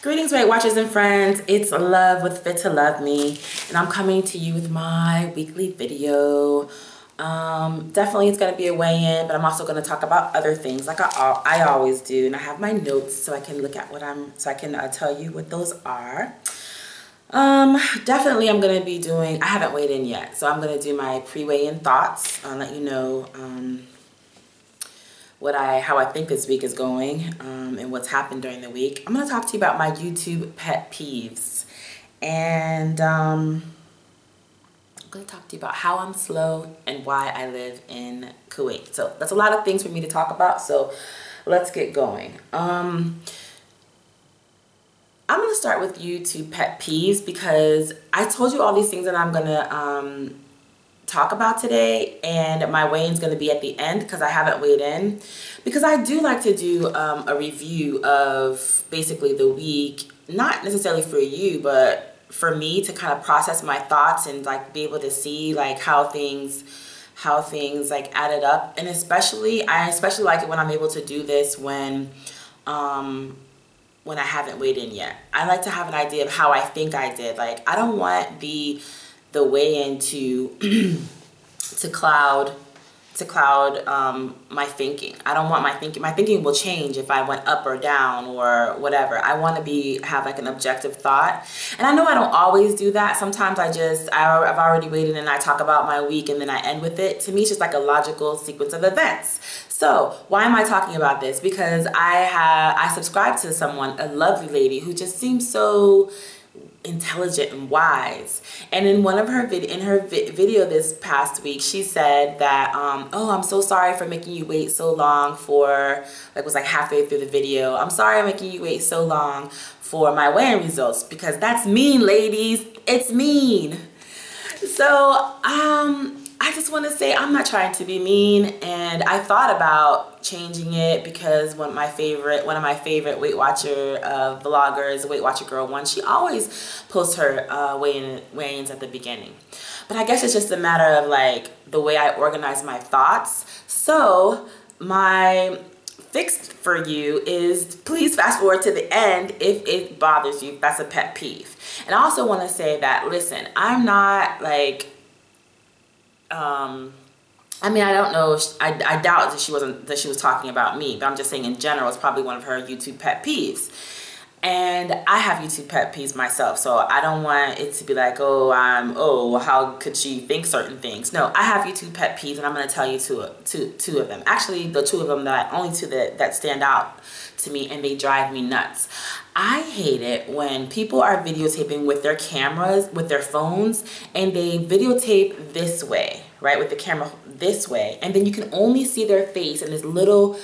Greetings, Weight Watchers and friends. It's Love with Fit to Love Me, and I'm coming to you with my weekly video. Definitely it's going to be a weigh-in, but I'm also going to talk about other things like I always do, and I have my notes so I can look at what I can tell you what those are. Definitely I'm going to be doing, I haven't weighed in yet, so I'm going to do my pre-weigh-in thoughts. I'll let you know how I think this week is going and what's happened during the week. I'm going to talk to you about my YouTube pet peeves, and I'm going to talk to you about how I'm slow and why I live in Kuwait. So that's a lot of things for me to talk about, so let's get going. I'm going to start with YouTube pet peeves because I told you all these things that I'm going to talk about today, and my weigh-in's going to be at the end because I haven't weighed in, because I do like to do a review of basically the week, not necessarily for you, but for me to kind of process my thoughts and like be able to see like how things like added up. And I especially like it when I'm able to do this when I haven't weighed in yet. I like to have an idea of how I think I did. Like, I don't want the weigh-in to cloud my thinking. I don't want my thinking will change if I went up or down or whatever. I want to have like an objective thought, and I know I don't always do that. Sometimes I've already weighed in and I talk about my week and then I end with it. To me, it's just like a logical sequence of events. So why am I talking about this? Because I subscribe to someone, a lovely lady who just seems so intelligent and wise, and in one of her video this past week, she said that oh, I'm so sorry for making you wait so long for, like, was like halfway through the video, I'm sorry I'm making you wait so long for my weigh-in results, because that's mean, ladies. It's mean. So I just want to say I'm not trying to be mean, and I thought about changing it because one of my favorite Weight Watcher vloggers, Weight Watcher Girl 1, she always posts her weigh-ins at the beginning. But I guess it's just a matter of like the way I organize my thoughts. So my fix for you is please fast forward to the end if it bothers you, if that's a pet peeve. And I also want to say that, listen, I'm not like I mean, I don't know, I doubt that she was talking about me, but I'm just saying in general, it's probably one of her YouTube pet peeves. And I have YouTube pet peeves myself, so I don't want it to be like, oh, how could she think certain things? No, I have YouTube pet peeves, and I'm going to tell you two of them. Actually, the two of them only two that stand out to me, and they drive me nuts. I hate it when people are videotaping with their cameras, with their phones, and they videotape this way, right, with the camera this way, and then you can only see their face in this little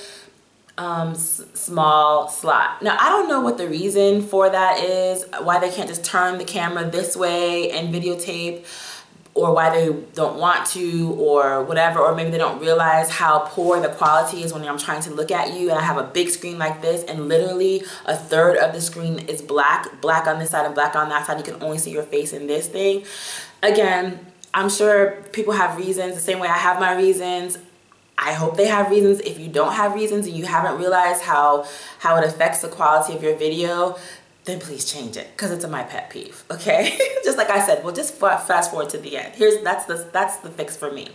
small slot. Now, I don't know what the reason for that is, why they can't just turn the camera this way and videotape, or why they don't want to, or whatever, or maybe they don't realize how poor the quality is when I'm trying to look at you and I have a big screen like this and literally a third of the screen is black on this side and black on that side. You can only see your face in this thing. Again, I'm sure people have reasons the same way I have my reasons. I hope they have reasons. If you don't have reasons and you haven't realized how it affects the quality of your video, then please change it, because it's my pet peeve, okay? Just like I said, we'll just fast forward to the end. That's the fix for me.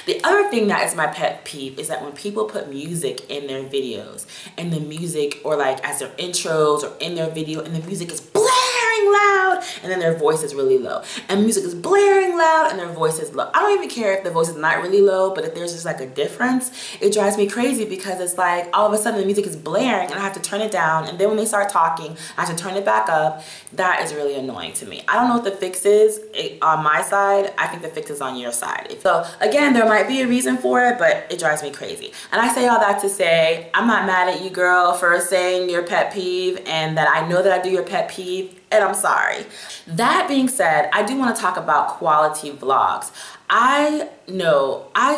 The other thing that is my pet peeve is that when people put music in their videos, and the music, or like as their intros or in their video, and the music is blaring loud and then their voice is really low, and music is blaring loud and their voice is low. I don't even care if the voice is not really low, but if there's just like a difference, it drives me crazy, because it's like all of a sudden the music is blaring and I have to turn it down, and then when they start talking I have to turn it back up. That is really annoying to me. I don't know what the fix is on my side. I think the fix is on your side. So again, there might be a reason for it, but it drives me crazy. And I say all that to say, I'm not mad at you, girl, for saying your pet peeve, and that I know that I do your pet peeve, and I'm sorry. That being said, I do want to talk about quality vlogs. I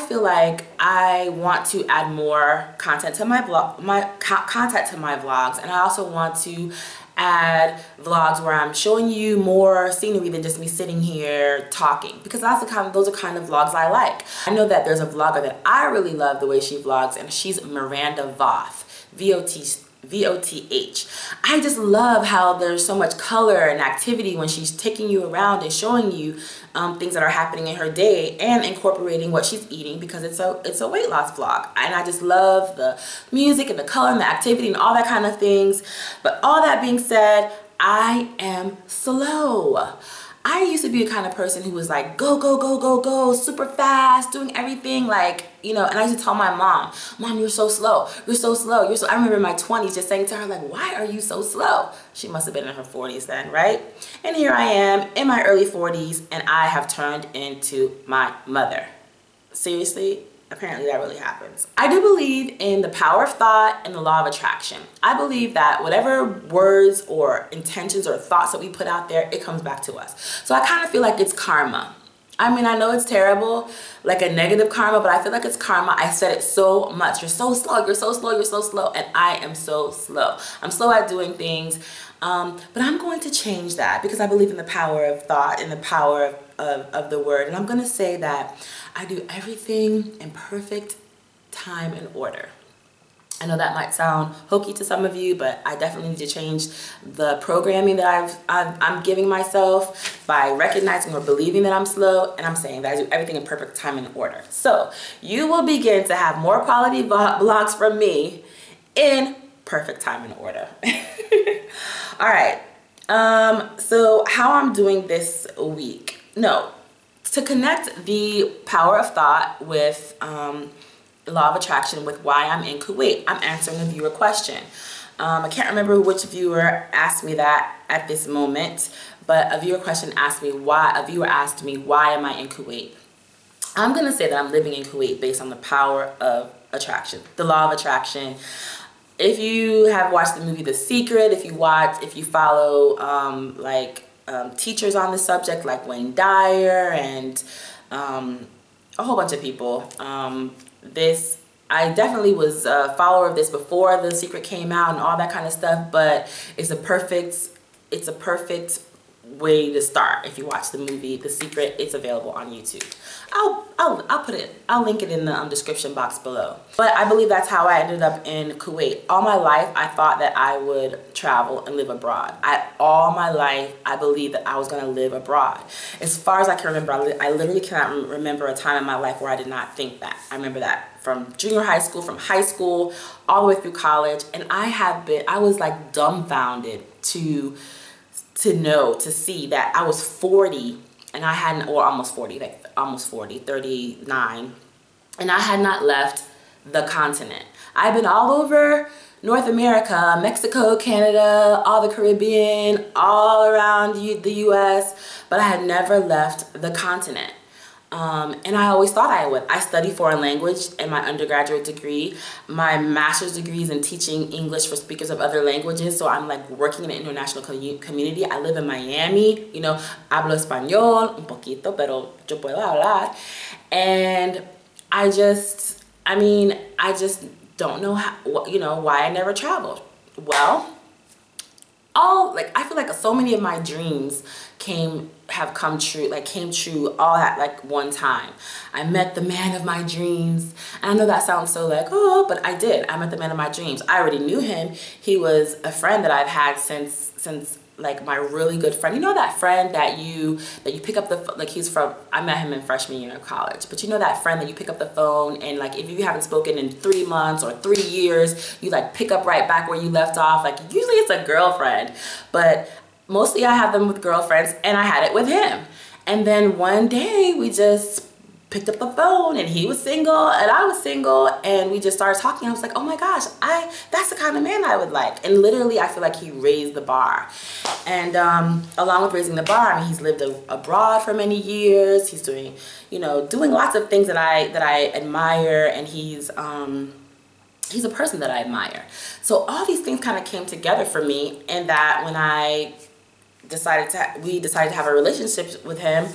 feel like I want to add more content to my vlogs, and I also want to add vlogs where I'm showing you more scenery than just me sitting here talking, because those are kind of vlogs I like. I know that there's a vlogger that I really love the way she vlogs, and she's Miranda Voth, VOTH. I just love how there's so much color and activity when she's taking you around and showing you things that are happening in her day and incorporating what she's eating, because it's a weight loss vlog. And I just love the music and the color and the activity and all that kind of things. But all that being said, I am slow. I used to be the kind of person who was like, go, go, go, go, go, super fast, doing everything like, you know, and I used to tell my mom, you're so slow. You're so slow. You're so, I remember in my 20s just saying to her, like, why are you so slow? She must have been in her 40s then, right? And here I am in my early 40s, and I have turned into my mother. Seriously? Apparently that really happens. I do believe in the power of thought and the law of attraction. I believe that whatever words or intentions or thoughts that we put out there, it comes back to us. So I kind of feel like it's karma. I mean, I know it's terrible, like a negative karma, but I feel like it's karma. I said it so much. You're so slow, you're so slow, you're so slow, and I am so slow. I'm slow at doing things, but I'm going to change that because I believe in the power of thought and the power of the word. And I'm going to say that I do everything in perfect time and order. I know that might sound hokey to some of you, but I definitely need to change the programming that I'm giving myself by recognizing or believing that I'm slow, and I'm saying that I do everything in perfect time and order. So you will begin to have more quality vlogs from me in perfect time and order. All right. So how I'm doing this week? No, to connect the power of thought with law of attraction with why I'm in Kuwait, I'm answering a viewer question. I can't remember which viewer asked me that at this moment, but a viewer asked me why am I in Kuwait? I'm gonna say that I'm living in Kuwait based on the power of attraction, the law of attraction. If you have watched the movie The Secret, if you follow teachers on the subject like Wayne Dyer and a whole bunch of people, I definitely was a follower of this before The Secret came out and all that kind of stuff, but it's a perfect way to start. If you watch the movie The Secret, it's available on YouTube. I'll link it in the description box below. But I believe that's how I ended up in Kuwait. All my life, I thought that I would travel and live abroad. All my life, I believed that I was gonna live abroad. As far as I can remember, I literally cannot remember a time in my life where I did not think that. I remember that from junior high school, from high school, all the way through college. And I was like dumbfounded to see that I was 40 and I hadn't, or almost 40, 39, and I had not left the continent. I've been all over North America, Mexico, Canada, all the Caribbean, all around the US, but I had never left the continent. And I always thought I would. I studied foreign language in my undergraduate degree. My master's degree is in teaching English for speakers of other languages. So I'm like working in an international community. I live in Miami, you know, hablo español, un poquito, pero yo puedo hablar. And I just don't know why I never traveled. Well, I feel like so many of my dreams came true all at like one time. I met the man of my dreams. And I know that sounds so like, oh, but I did. I met the man of my dreams. I already knew him. He was a friend that I've had since like my really good friend. You know that friend that you pick up I met him in freshman year of college, but you know that friend that you pick up the phone and like if you haven't spoken in 3 months or 3 years, you like pick up right back where you left off. Like usually it's a girlfriend, but mostly I have them with girlfriends, and I had it with him. And then one day we just picked up the phone and he was single and I was single and we just started talking. I was like, oh my gosh, that's the kind of man I would like. And literally I feel like he raised the bar. And along with raising the bar, I mean, he's lived abroad for many years. He's doing lots of things that I admire, and he's a person that I admire. So all these things kind of came together for me, and that when we decided to have a relationship with him,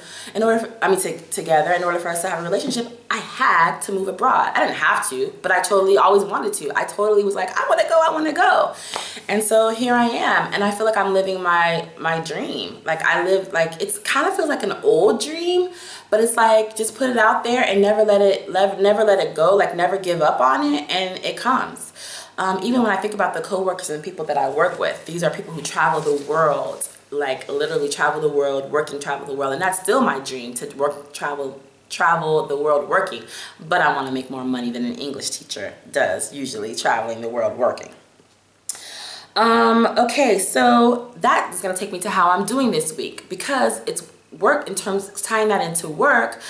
together, in order for us to have a relationship, I had to move abroad. I didn't have to, but I totally always wanted to. I totally was like, I want to go. And so here I am, and I feel like I'm living my dream. Like it kind of feels like an old dream, but it's like, just put it out there and never let it go, like never give up on it, and it comes. Even when I think about the coworkers and people that I work with, these are people who travel the world, like literally travel the world, working, travel the world. And that's still my dream, to work, travel the world working. But I want to make more money than an English teacher does, usually traveling the world working. Okay, so that is going to take me to how I'm doing this week, because it's work. In terms of tying that into work,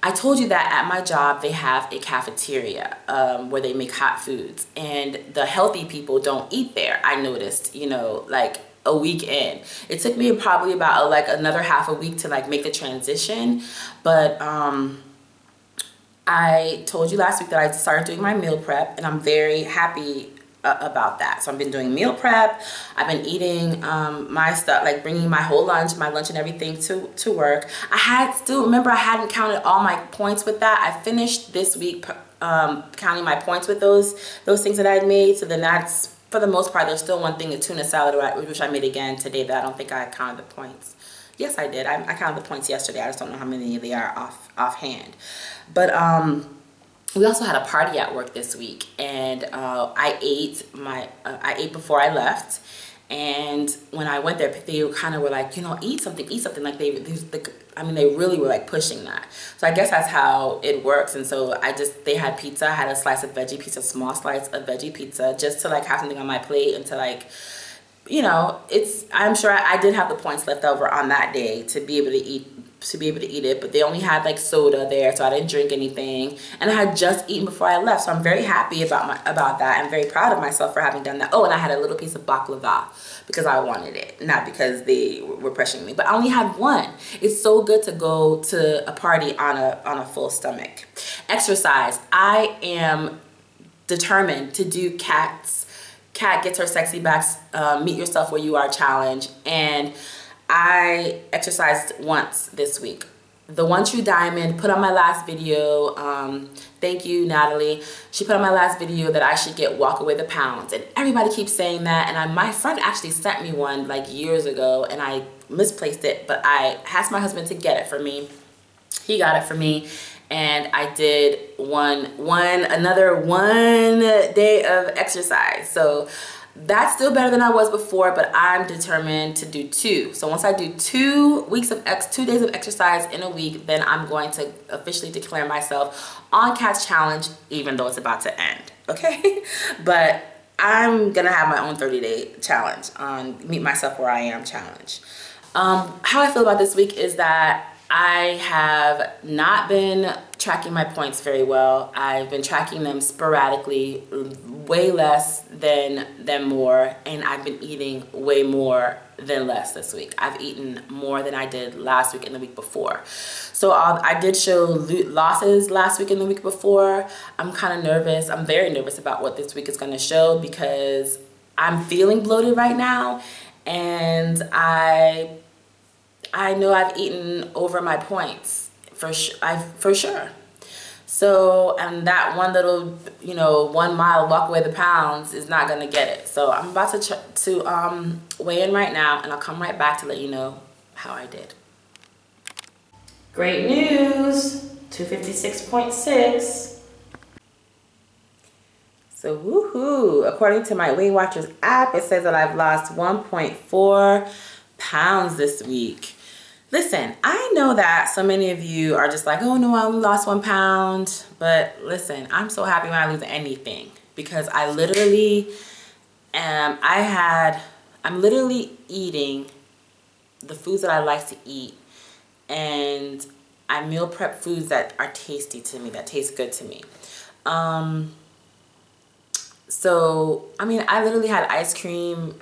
I told you that at my job they have a cafeteria where they make hot foods, and the healthy people don't eat there. I noticed, you know, like a week in. It took me probably about like another half a week to like make the transition, but I told you last week that I started doing my meal prep, and I'm very happy about that. So I've been doing meal prep. I've been eating my stuff, like bringing my whole lunch, and everything to work. Remember, I hadn't counted all my points with that. I finished this week counting my points with those things that I'd made. So then that's, for the most part, there's still one thing, the tuna salad, which I made again today, that I don't think I counted the points. Yes, I did. I counted the points yesterday. I just don't know how many they are offhand. But we also had a party at work this week, and I ate before I left. And when I went there, they kind of were like, you know, eat something. Like they really were like pushing that. So I guess that's how it works. And so they had pizza. I had a slice of veggie pizza, small slice of veggie pizza, just to like have something on my plate, and to like, you know, I'm sure I did have the points left over on that day to be able to eat it, but they only had like soda there, so I didn't drink anything, and I had just eaten before I left. So I'm very happy about that. I'm very proud of myself for having done that. Oh, and I had a little piece of baklava because I wanted it, not because they were pressuring me, but I only had one. It's so good to go to a party on a full stomach. Exercise. I am determined to do Kat Gets Her Sexy Backs Meet Yourself Where You Are challenge, and I exercised once this week. The One True Diamond put on my last video, thank you Natalie, she put on my last video that I should get Walk Away the Pounds, and everybody keeps saying that, and my friend actually sent me one like years ago, and I misplaced it, but I asked my husband to get it for me. He got it for me, and I did another one day of exercise. So that's still better than I was before, but I'm determined to do 2. So once I do 2 days of exercise in a week, then I'm going to officially declare myself on Kat's challenge, even though it's about to end, okay? But I'm gonna have my own 30-day challenge on Meet Myself Where I Am challenge. How I feel about this week is that I have not been tracking my points very well. I've been tracking them sporadically, way less than more, and I've been eating way more than less this week. I've eaten more than I did last week and the week before. So I did show losses last week and the week before. I'm kind of nervous. I'm very nervous about what this week is going to show, because I'm feeling bloated right now, and I know I've eaten over my points for sure. So, and that one little, 1 mile walk away the pounds is not gonna get it. So I'm about to weigh in right now, and I'll come right back to let you know how I did. Great news, 256.6. So woohoo! According to my Weight Watchers app, it says that I've lost 1.4 pounds this week. Listen, I know that so many of you are just like, oh no, I only lost 1 pound. But listen, I'm so happy when I lose anything, because I literally I'm literally eating the foods that I like to eat, and I meal prep foods that are tasty to me, that taste good to me. So, I mean, I literally had ice cream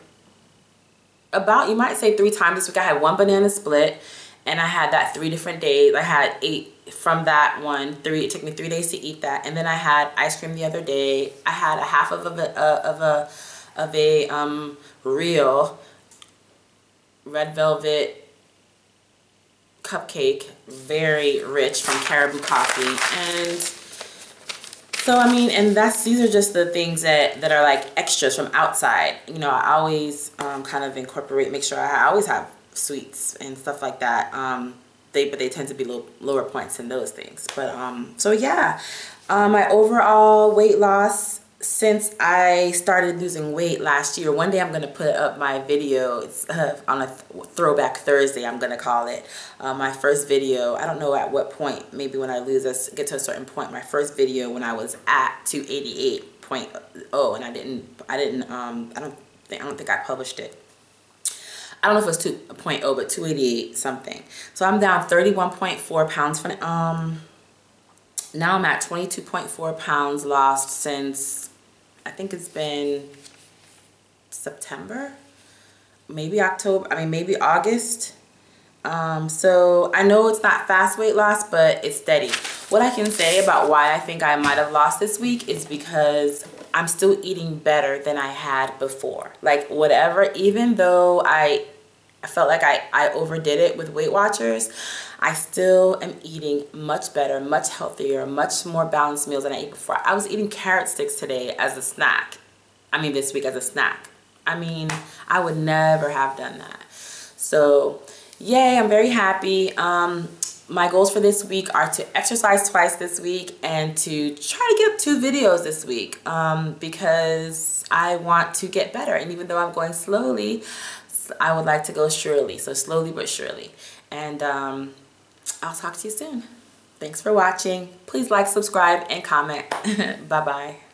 about, you might say 3 times this week. I had 1 banana split, and I had that 3 different days. I had 8 from that one. It took me 3 days to eat that, and then I had ice cream the other day. I had a half of a real red velvet cupcake, very rich, from Caribou Coffee. And so, I mean, and these are just the things that are like extras from outside. I always kind of make sure I always have sweets and stuff like that. But they tend to be lower points than those things. But so yeah, my overall weight loss since I started losing weight last year, one day I'm going to put up my video. It's on a throwback Thursday, I'm going to call it. My first video, I don't know at what point, maybe when I get to a certain point, my first video when I was at 288.0, and I don't think I published it. I don't know if it was 2.0, but 288 something. So I'm down 31.4 pounds for now I'm at 22.4 pounds lost since, I think it's been September, maybe October, maybe August. So I know it's not fast weight loss, but it's steady. What I can say about why I think I might have lost this week is because I'm still eating better than I had before. Like whatever, even though I felt like I overdid it with Weight Watchers, I still am eating much better, much healthier, much more balanced meals than I ate before. I was eating carrot sticks today as a snack. This week as a snack. I would never have done that. So, yay, I'm very happy. My goals for this week are to exercise twice this week and to try to get up 2 videos this week because I want to get better. And even though I'm going slowly, I would like to go surely. So slowly but surely. And I'll talk to you soon. Thanks for watching. Please like, subscribe, and comment. Bye-bye.